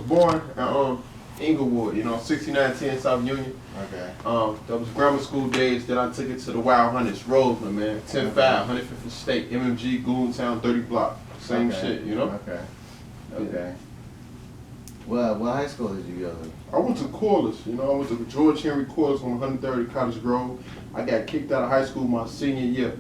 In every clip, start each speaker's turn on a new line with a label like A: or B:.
A: born in Inglewood, 6910 South Union.
B: Okay.
A: That was grammar school days. Then I took it to the Wild Hunters, Roseland, man. 10-5, 150th State, MMG, Goontown, 30 block. Same shit,
B: Okay. Okay. Well, what high school did you go to?
A: I went to Corliss, I went to George Henry Corliss on 130 Cottage Grove. I got kicked out of high school my senior year,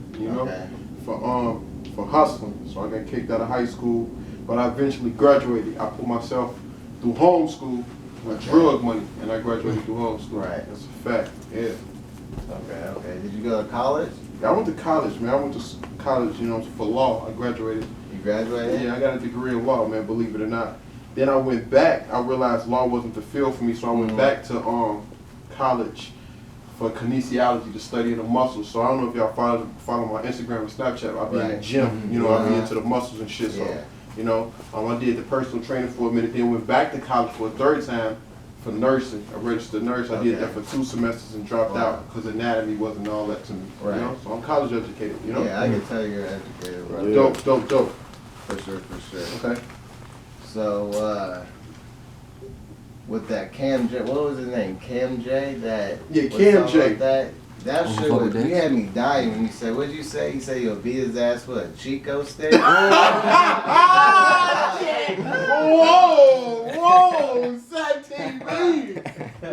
A: for hustling. So I got kicked out of high school, but I eventually graduated. I put myself through homeschool with drug money, and I graduated through homeschool.
B: Right.
A: That's a fact, yeah.
B: Okay. Did you go to college?
A: Yeah, I went to college, man. I went to college, for law. I graduated.
B: You graduated?
A: Yeah, I got a degree in law, man, believe it or not. Then I went back. I realized law wasn't the field for me, so I went back to college for kinesiology, to study the muscles. So I don't know if y'all follow my Instagram and Snapchat. I be in the gym, I be into the muscles and shit. So, I did the personal training for a minute, then went back to college for a third time for nursing. I registered nurse. I did that for 2 semesters and dropped out because anatomy wasn't all that to me.
B: Right.
A: So I'm college educated.
B: Yeah, I can tell you're educated, bro.
A: Dope.
B: For sure.
A: Okay.
B: So, with that Cam J, what was his name? Cam J?
A: Cam J.
B: Like that shit was, you had me dying when you said, what'd you say? You said you'll beat his ass with a Chico stick?
A: Whoa, Zack TV.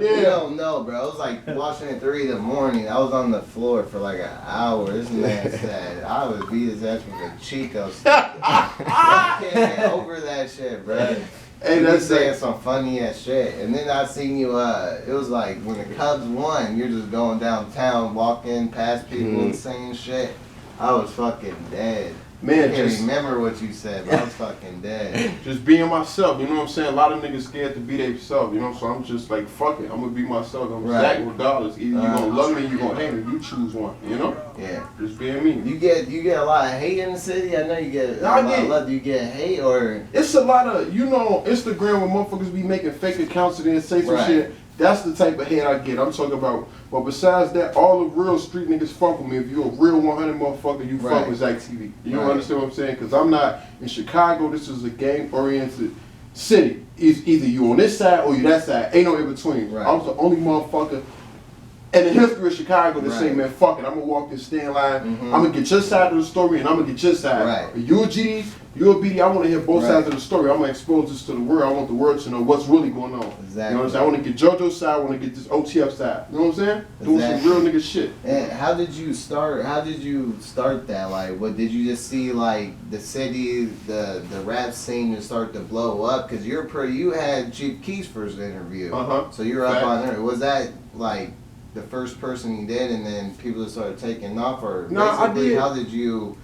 B: You don't know, bro. It was like watching at 3 in the morning. I was on the floor for like an hour. This man said I would beat his ass with a Chico stick. I can't get over that shit, bro.
A: Hey,
B: that's saying some funny ass shit. And then I seen you, it was like when the Cubs won, you're just going downtown, walking past people and saying shit. I was fucking dead.
A: Man,
B: I can't remember what you said, but I was fucking dead.
A: Just being myself, you know what I'm saying? A lot of niggas scared to be themselves, so I'm just like, fuck it, I'm gonna be myself. I'm Zack regardless. Either you gonna love me or you gonna hate me. You choose one,
B: Yeah.
A: Just being me.
B: You get a lot of hate in the city? I know you get a lot of love. Do you get hate or?
A: It's a lot of, Instagram where motherfuckers be making fake accounts and then say some shit. That's the type of hate I get. I'm talking about. But besides that, all the real street niggas fuck with me. If you're a real 100 motherfucker, you fuck with Zack TV. You don't understand what I'm saying? Because I'm not in Chicago. This is a gang-oriented city. It's either you on this side or you that side. Ain't no in between. I was the only motherfucker in the history of Chicago to say, man, fuck it. I'm going to walk this stand line. I'm going to get your side of the story and I'm going to get your side. You're a GD, you're a BD. I want to hear both sides of the story. I'm going to expose this to the world. I want the world to know what's really going on.
B: Exactly.
A: You know what I'm saying? I want to get JoJo's side. I want to get this OTF side. You know what I'm saying? Doing some real nigga shit.
B: And how did you start that? Like, what did you just see, like, the city, the rap scene to start to blow up? Because you had Chief Keef's first interview. So you're up on there. Was that, like, the first person you did, and then people started taking off, or
A: no, I did.
B: How did you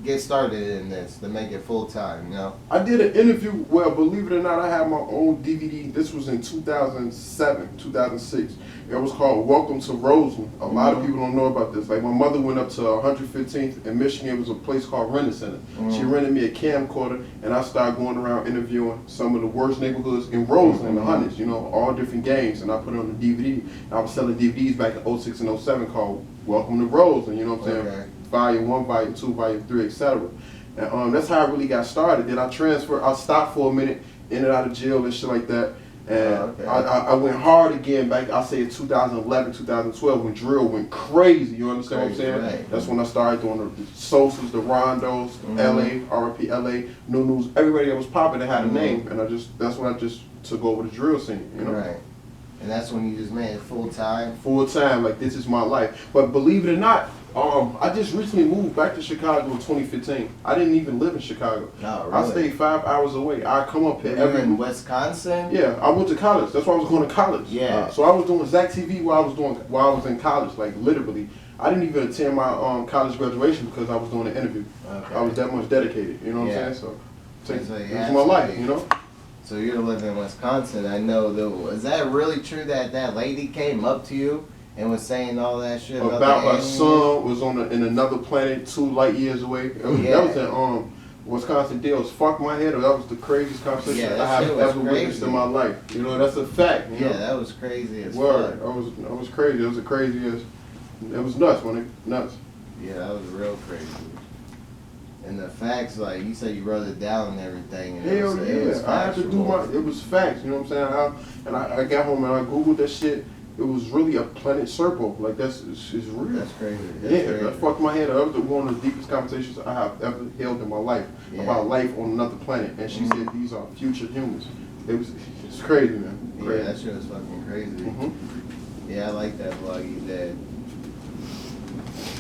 B: get started in this to make it full time?
A: I did an interview. Well, believe it or not, I had my own DVD. This was in 2007, 2006. It was called Welcome to Roseland. A lot of people don't know about this. Like, my mother went up to 115th in Michigan. It was a place called Rent Center. She rented me a camcorder, and I started going around interviewing some of the worst neighborhoods in Roseland, the hundreds, all different gangs. And I put it on the DVD. And I was selling DVDs back in 06 and 07 called Welcome to Roseland, you know what I'm saying? Volume 1, Volume 2, Volume 3, etc. And that's how I really got started. Then I transferred. I stopped for a minute, in and out of jail and shit like that. And I went hard again back, I say in 2011, 2012, when drill went crazy. You understand what I'm saying?
B: Right.
A: That's when I started doing the Sosas, the Rondos, LA, RP LA, New News, everybody that was popping that had a name. And that's when I just took over the drill scene,
B: Right. And that's when you just made it full time?
A: Full time, like this is my life. But believe it or not, I just recently moved back to Chicago in 2015. I didn't even live in Chicago.
B: No, really?
A: I stayed 5 hours away. I come up here
B: every in Wisconsin?
A: Yeah, I went to college. That's why I was going to college.
B: Yeah.
A: So I was doing Zack TV while I was in college, like literally. I didn't even attend my college graduation because I was doing an interview. I was that much dedicated. You know what I'm saying? So it was my life.
B: So you're living in Wisconsin. I know. Is that really true that that lady came up to you and was saying all that shit
A: about her son was in another planet 2 light years away? That was in Wisconsin deals. Fuck my head. That was the craziest conversation I have ever witnessed in my life. That's a fact.
B: That was crazy as
A: fuck. I was crazy. It was the craziest. It was nuts, man. Nuts.
B: Yeah, that was real crazy. And the facts, like you said, you wrote it down and everything. And
A: Hell yeah, I had to do it was facts, you know what I'm saying? I got home and I Googled that shit. It was really a planet circle. Like, it's real.
B: That's crazy.
A: That fucked my head up. That was one of the deepest conversations I have ever held in my life about life on another planet. And she said, these are future humans. It's crazy, man. Crazy.
B: Yeah, that shit was fucking crazy. Yeah, I like that vlog you did.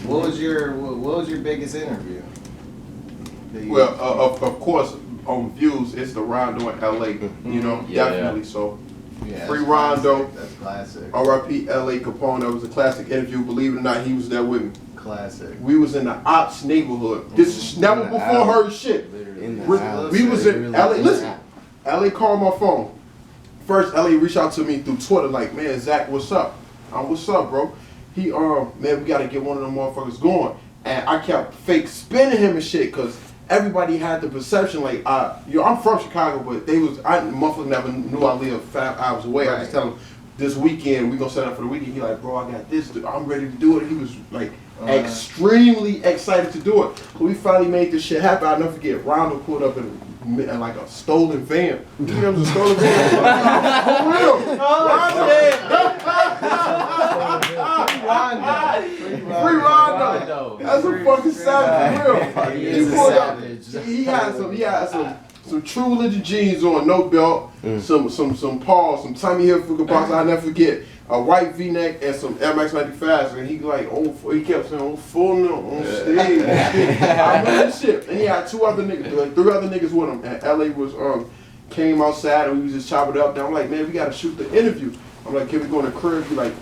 B: What was your biggest interview?
A: Well, of course, on views, it's the Rondo in LA. You know, definitely. So, Free Rondo.
B: That's classic.
A: R.I.P. L.A. Capone. That was a classic interview. Believe it or not, he was there with me.
B: Classic.
A: We was in the ops neighborhood. This is never before heard shit. We was in L.A. Listen, L.A. called my phone. First, L.A. reached out to me through Twitter like, man, Zach, what's up? What's up, bro? He, man, we gotta get one of them motherfuckers going. And I kept fake spinning him and shit, cause everybody had the perception like, I'm from Chicago, but motherfuckers never knew I lived 5 hours away. I just tell him, this weekend, we gonna set up for the weekend. He like, bro, I got this, I'm ready to do it. He was like, extremely excited to do it. So we finally made this shit happen. I'll never forget, Rondo pulled up in like a stolen van. You know what I'm saying? Stolen van. For real. Free Rondo. That's a fucking savage, for real. He pulled up. He had some True Religion jeans on, no belt, some Paul, some Tommy Hilfiger box. I'll never forget. A white V-neck and some Air Max 95s, and he like, he kept saying, on stage. I remember this shit. And he had 2 other niggas, like 3 other niggas with him. And LA was came outside and we was just chopping it up. And I'm like, man, we gotta shoot the interview. I'm like, can we go in the crib? He like,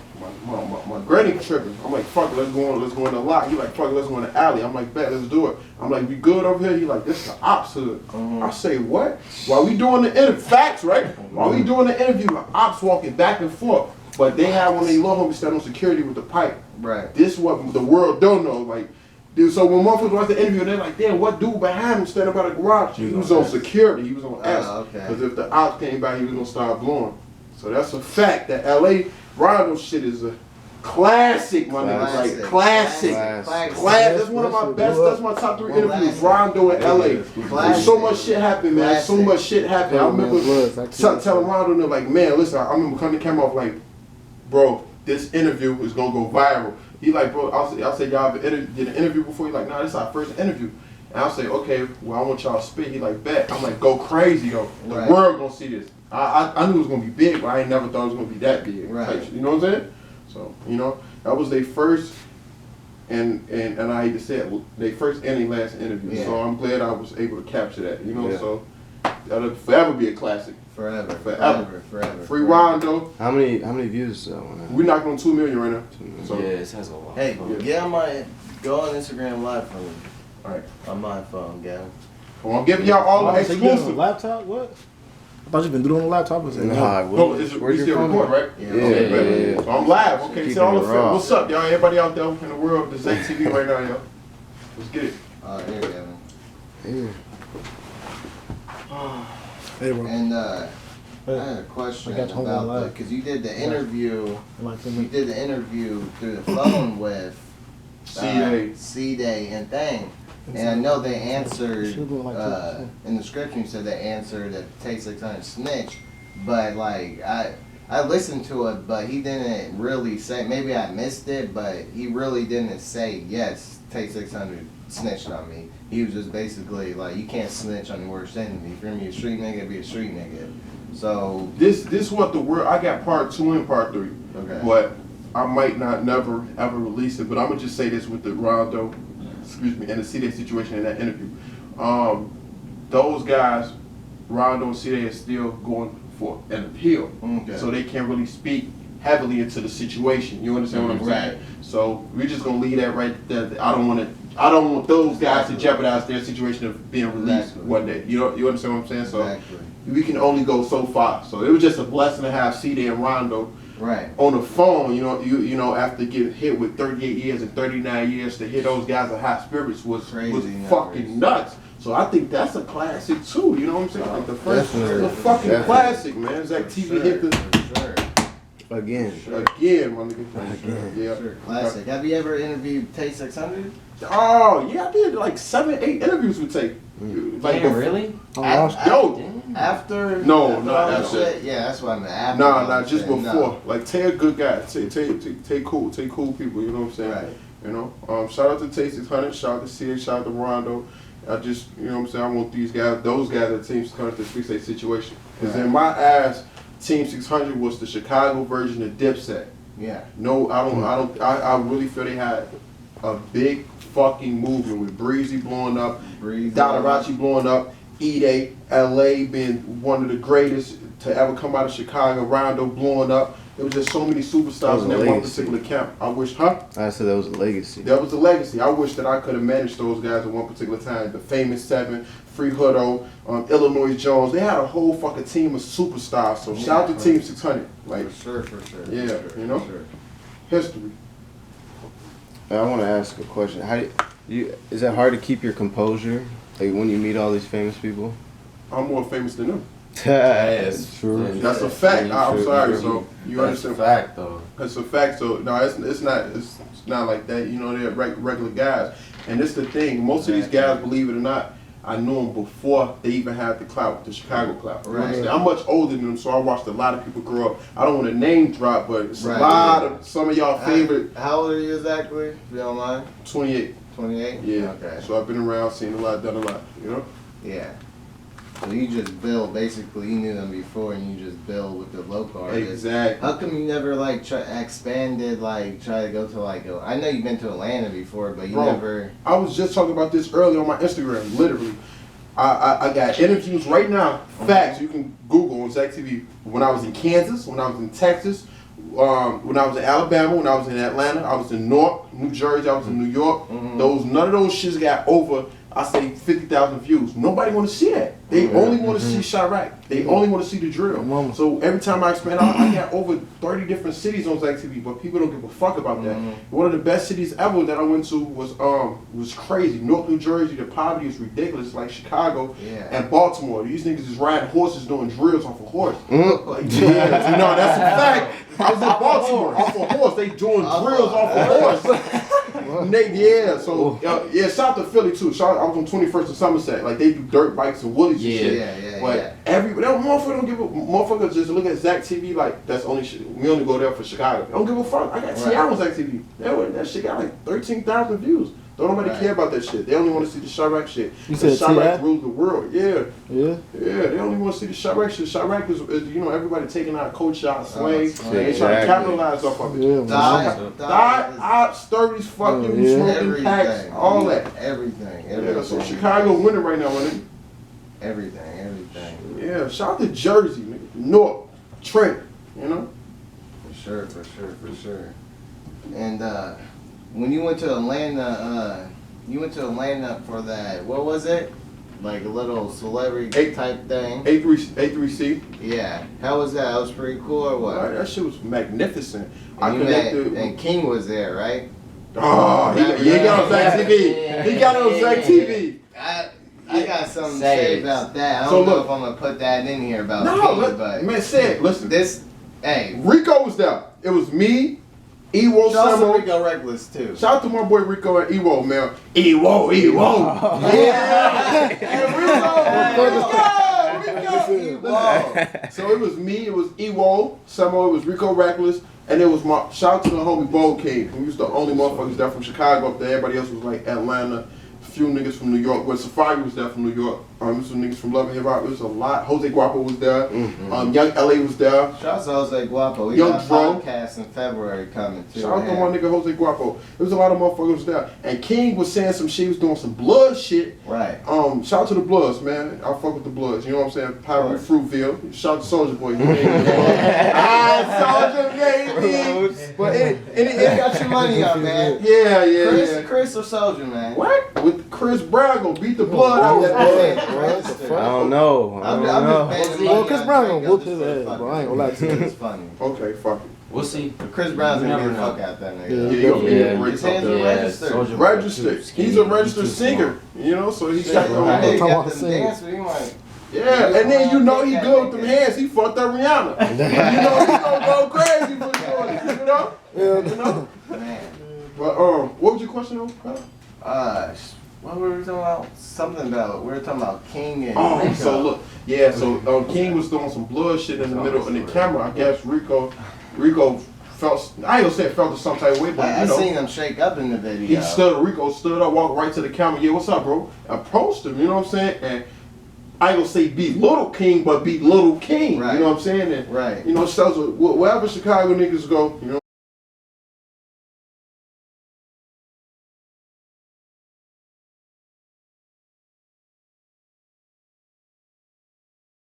A: my granny tripping. I'm like, fuck it, let's go in the lot. He like, fuck it, let's go in the alley. I'm like, bet, let's do it. I'm like, we good over here? He like, this the ops hood. I say, what? While we doing the interview, facts, right? While we doing the interview, the ops walking back and forth. But they had one of these little homies stand on security with the pipe.
B: Right.
A: This what the world don't know. Like, dude, so when motherfuckers watch the interview, they're like, damn, what dude behind him standing by the garage? He was on security. He was on S. Because if the ops came by, he was going to start blowing. So that's a fact that LA Rondo shit is a classic, my nigga. Like, classic. That's one of my best, that's my top 3 interviews. Rondo in LA. So much shit happened, man. So much shit happened. I remember telling Rondo, like, man, listen, I remember coming to camera off like, bro, this interview is gonna go viral. He like, bro, I'll say y'all did an interview before? He like, nah, this is our first interview. And I'll say, okay, well, I want y'all to spit. He like, bet. I'm like, go crazy, though. The world gonna see this. I knew it was gonna be big, but I ain't never thought it was gonna be that big. Right. You know what I'm saying? So, you know, that was their first, and I hate to say it, their first and their last interview. Yeah. So I'm glad I was able to capture that, you know, so that'll forever be a classic. Forever. Free Rondo.
C: How many views on that?
A: We knocking on 2 million right now.
C: So. Yeah, it has a lot.
B: Hey, go on Instagram Live for me.
A: Alright.
B: On my phone, Gavin.
A: Well, I'm giving y'all all the exclusive.
D: Laptop? What? I thought you been doing it on the laptop.
C: Nah,
A: we still record, right?
C: Yeah.
A: So I'm live. Okay, so all the what's up, y'all? Everybody out there in the world, the Zack TV right now, y'all. Let's get it.
B: Here, Gavin.
C: Here.
D: Hey, bro.
B: And I had a question about because you did the interview. You did the interview through the phone with C-Day and Thing. And I know they answered, in the description you said they answered a Tay600 snitch, but like, I listened to it, but he didn't really say, maybe I missed it, but he really didn't say, yes, Tay600 snitched on me. He was just basically like, you can't snitch on your worst enemy. If you're gonna be a street nigga, be a street nigga. So.
A: This what the word, I got part 2 and part 3. Okay. But I might not never ever release it, but I'm gonna just say this with the Rondo, and the C-Day situation in that interview. Those guys, Rondo and C-Day, are still going for an appeal. So they can't really speak heavily into the situation. You understand what I'm saying? So we're just gonna leave that right there. I don't want those guys to jeopardize their situation of being released one day. You understand what I'm saying? So we can only go so far. So it was just a blessing to have C-Day and Rondo on the phone, you know, after getting hit with 38 years and 39 years, to hear those guys at high spirits was fucking nuts. So I think that's a classic too, you know what I'm saying? Like the first was a fucking classic, man. Zack TV hit the
C: Again,
A: my nigga.
C: Again.
A: Yeah.
B: Classic. Have you ever interviewed Tay600?
A: Oh yeah, I did like 7, 8 interviews with Tay. Like
C: Damn, really?
B: After
A: No,
B: after
A: no,
B: all
A: that's
B: that
A: it.
B: shit? Yeah, that's what I meant. After
A: Nah,
B: all that
A: just
B: shit,
A: before.
B: no.
A: Like Tay a good guy. Tay cool people. You know what I'm saying?
B: Right.
A: You know. Shout out to Tay 600. Shout out to CA. Shout out to Rondo. I just, you know what I'm saying. I want those guys at Team 600 to fix their situation. Because in my eyes, Team 600 was the Chicago version of Dipset.
B: Yeah.
A: No, I really feel they had a big fucking movement with Breezy blowing up, Donarachi blowing up, E-Day, LA being one of the greatest to ever come out of Chicago, Rondo blowing up. There was just so many superstars in that one particular camp. I wish,
C: I said that was a legacy.
A: That was a legacy. I wish that I could have managed those guys at one particular time. The Famous Seven, Free Hoodo, Illinois Jones. They had a whole fucking team of superstars. So shout out to Team 600. Like,
B: for sure.
A: Yeah,
B: for sure,
A: you know?
B: for sure.
A: History.
C: I want to ask a question. Is it hard to keep your composure, like when you meet all these famous people?
A: I'm more famous than them.
C: That's
D: true.
A: That's a fact. I'm sorry. So you understand?
C: That's a fact, though.
A: That's a fact. So no, it's not like that. You know, they're regular guys, and it's the thing. Most of these guys, believe it or not, I knew them before they even had the clout, the Chicago clout. You understand? I'm much older than them, so I watched a lot of people grow up. I don't want to name drop, but it's a lot of some of y'all favorite.
B: How old are you exactly? If you don't mind.
A: 28.
B: 28.
A: Yeah.
B: Okay.
A: So I've been around, seen a lot, done a lot. You know.
B: Yeah. So you just build, basically, you knew them before and you just build with the local artists.
A: Exactly.
B: How come you never, like, expanded, like, try to go to, like, I know you've been to Atlanta before, but you never...
A: I was just talking about this earlier on my Instagram, literally. I got interviews right now, facts, you can Google on Zack TV. When I was in Kansas, when I was in Texas, when I was in Alabama, when I was in Atlanta, I was in Newark, New Jersey, I was in New York. None of those shits got over, I say 50,000 views. Nobody want to see that. They only want to see Chirac. They only want to see the drill. So every time I expand out, I got over 30 different cities on Zack TV, but people don't give a fuck about that. One of the best cities ever that I went to was crazy. North New Jersey, the poverty is ridiculous. It's like Chicago and Baltimore. These niggas is riding horses doing drills off a horse. Like, yeah, no, that's a fact. I was in Baltimore off a horse. They doing drills off a horse. Shout out to Philly too. I was on 21st and Somerset. Like they do dirt bikes and woolies and shit. But motherfuckers just look at Zack TV like that's only shit. We only go there for Chicago. I don't give a fuck. I got Seattle Zack TV. That shit got like 13,000 views. Don't nobody care about that shit. They only want to see the Chirac shit.
D: You said
A: Chirac rules the world. Yeah.
D: Yeah.
A: Yeah. They only want to see the Chirac shit. Chirac is you know, everybody taking out cold shot, swing. They trying to capitalize off of it.
B: Die,
A: sturdies, fucking smoking packs, all that.
B: Everything.
A: Yeah, so Chicago winning right now, man.
B: Everything.
A: Yeah, shout out to Jersey, nigga. North, Trent, you know?
B: For sure. And when you went to Atlanta, for that, what was it? Like a little celebrity type thing?
A: A3C.
B: Yeah. How was that? That was pretty cool or what?
A: That shit was magnificent.
B: And Kyyngg was there, right?
A: Oh, he got on Zack TV. He got on Zack TV.
B: I got something to say about that. I don't know if I'm going to put that in here about Kyyngg, but...
A: Man, say it. Listen.
B: Hey.
A: Rico was there. It was me, Ewo,
B: Shout out
A: Samo.
B: to Rico Recklezz, too.
A: Shout out to my boy Rico and Ewo, man. Ewo. Yeah. Rico. So it was me, it was Ewo, Samo, it was Rico Recklezz, and it was my shout out to the homie Bo King, who was the only motherfuckers there from Chicago up there. Everybody else was like Atlanta. A few niggas from New York. Well, Safari was there from New York. Some niggas from Love and Hip Hop. It was a lot. Jose Guapo was there. Young LA was there.
B: Shout out to Jose Guapo. We
A: Young
B: got a podcast in February coming too.
A: Shout out to my nigga Jose Guapo. There was a lot of motherfuckers there. And Kyyngg was saying some shit. He was doing some blood shit.
B: Right.
A: Shout out to the Bloods, man. I fuck with the Bloods. You know what I'm saying? Power of Fruitville. Shout out to Soulja Boy. Soulja baby. But
B: it got your money up, man.
A: Yeah.
B: Chris or Soulja, man.
A: What? With Chris Brown gonna beat the blood out that boy.
C: I don't know.
D: Well, Chris Brown gonna whoop his ass, bro. I ain't gonna lie to you.
B: It's funny.
A: Okay, fuck it.
C: We'll see.
B: Chris Brown's gonna
C: never
B: get the
C: know.
B: fuck out that
A: Yeah,
B: nigga. His hands are registered.
A: Registered. He's a registered singer, you know, so he's got
B: He
A: the
B: got them dance, but he might.
A: yeah, and then you know he good with them hands. He fucked up Rihanna. You know he gonna go crazy for sure. You know.
B: Man.
A: But what was your question though?
B: What were we talking about? Something about we were talking about Kyyngg and
A: Oh,
B: Rico.
A: so look, yeah. So Kyyngg was doing some blood shit in the middle of the camera. I guess Rico felt. I ain't gonna say it felt some type of way, but
B: I
A: you know.
B: seen him shake up in the video.
A: Rico stood up, walked right to the camera. Yeah, what's up, bro? Approached him, you know what I'm saying? And I ain't gonna say be little Kyyngg, but be little Kyyngg.
B: Right.
A: You know what I'm saying? And,
B: Right.
A: You know, shows wherever Chicago niggas go, you know.